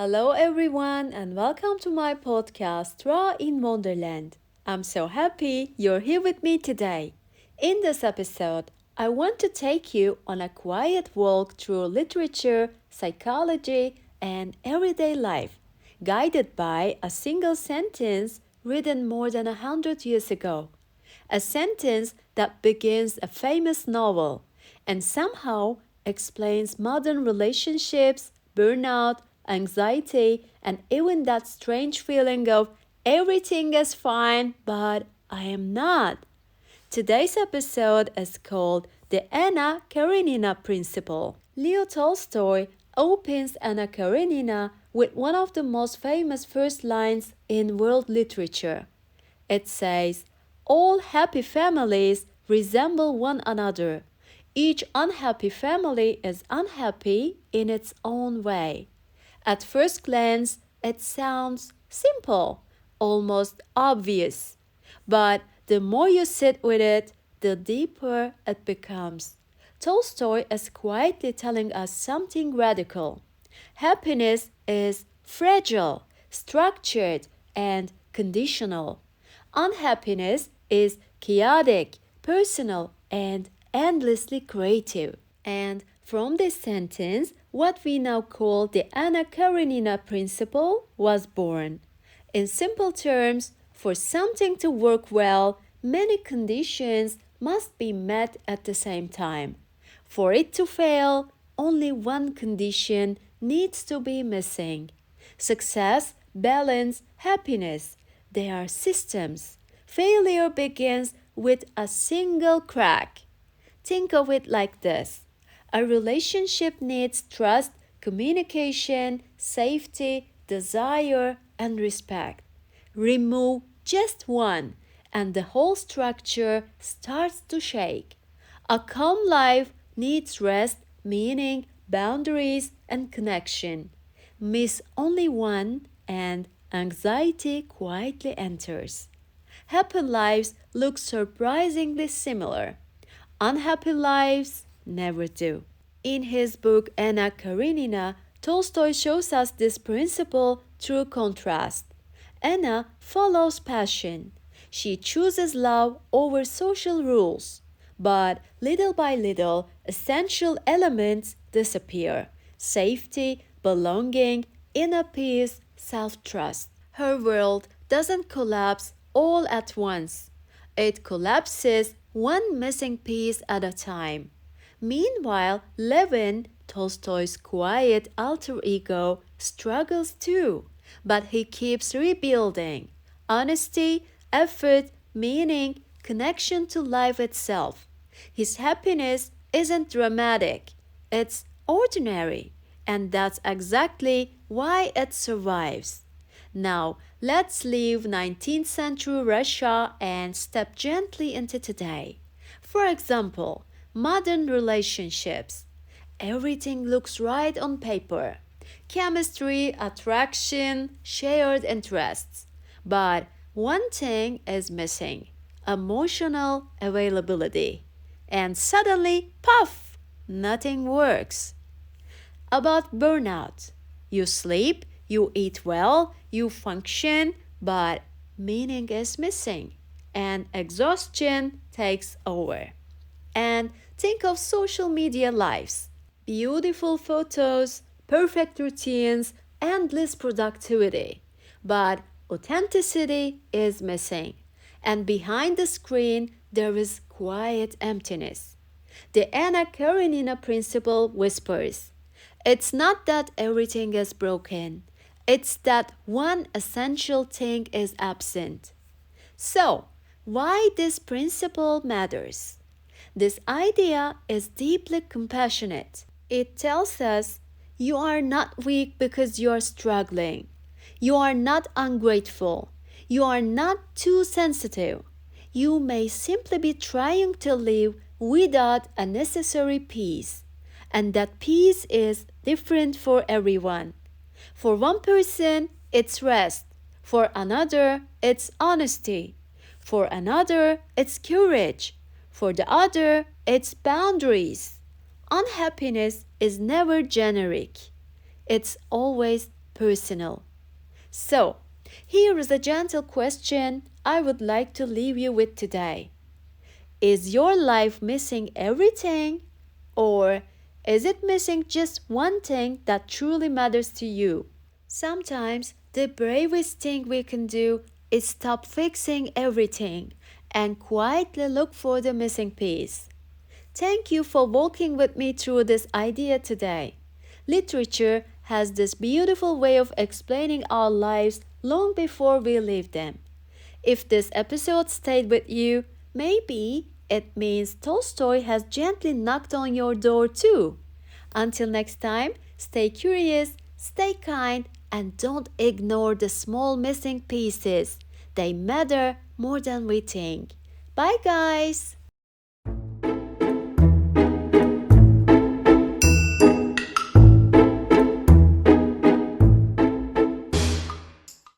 Hello, everyone, and welcome to my podcast, Raw in Wonderland. I'm so happy you're here with me today. In this episode, I want to take you on a quiet walk through literature, psychology, and everyday life, guided by a single sentence written more than 100 years ago. A sentence that begins a famous novel and somehow explains modern relationships, burnout, anxiety, and even that strange feeling of everything is fine, but I am not. Today's episode is called the Anna Karenina Principle. Leo Tolstoy opens Anna Karenina with one of the most famous first lines in world literature. It says, all happy families resemble one another. Each unhappy family is unhappy in its own way. At first glance, it sounds simple, almost obvious. But the more you sit with it, the deeper it becomes. Tolstoy is quietly telling us something radical. Happiness is fragile, structured, and conditional. Unhappiness is chaotic, personal, and endlessly creative. And from this sentence, what we now call the Anna Karenina Principle was born. In simple terms, for something to work well, many conditions must be met at the same time. For it to fail, only one condition needs to be missing. Success, balance, happiness, they are systems. Failure begins with a single crack. Think of it like this. A relationship needs trust, communication, safety, desire, and respect. Remove just one, and the whole structure starts to shake. A calm life needs rest, meaning, boundaries, and connection. Miss only one, and anxiety quietly enters. Happy lives look surprisingly similar. Unhappy lives never do. In his book Anna Karenina, Tolstoy shows us this principle through contrast. Anna follows passion. She chooses love over social rules. But little by little, essential elements disappear: safety, belonging, inner peace, self trust. Her world doesn't collapse all at once, it collapses one missing piece at a time. Meanwhile, Levin, Tolstoy's quiet alter ego, struggles too, but he keeps rebuilding. Honesty, effort, meaning, connection to life itself. His happiness isn't dramatic, it's ordinary, and that's exactly why it survives. Now, let's leave 19th century Russia and step gently into today. For example, modern relationships. Everything looks right on paper: chemistry, attraction, shared interests. But one thing is missing: emotional availability. And suddenly, puff, nothing works. About burnout. You sleep, you eat well, you function, but meaning is missing, and exhaustion takes over. And think of social media lives: beautiful photos, perfect routines, endless productivity. But authenticity is missing, and behind the screen, there is quiet emptiness. The Anna Karenina Principle whispers, it's not that everything is broken, it's that one essential thing is absent. So, why this principle matters? This idea is deeply compassionate. It tells us you are not weak because you are struggling. You are not ungrateful. You are not too sensitive. You may simply be trying to live without a necessary peace. And that peace is different for everyone. For one person, it's rest. For another, it's honesty. For another, it's courage. For the other, it's boundaries. Unhappiness is never generic. It's always personal. So, here is a gentle question I would like to leave you with today. Is your life missing everything? Or is it missing just one thing that truly matters to you? Sometimes the bravest thing we can do is stop fixing everything and quietly look for the missing piece. Thank you for walking with me through this idea today. Literature has this beautiful way of explaining our lives long before we live them. If this episode stayed with you, maybe it means Tolstoy has gently knocked on your door too. Until next time, stay curious, stay kind, and don't ignore the small missing pieces. They matter more than we think. Bye, guys!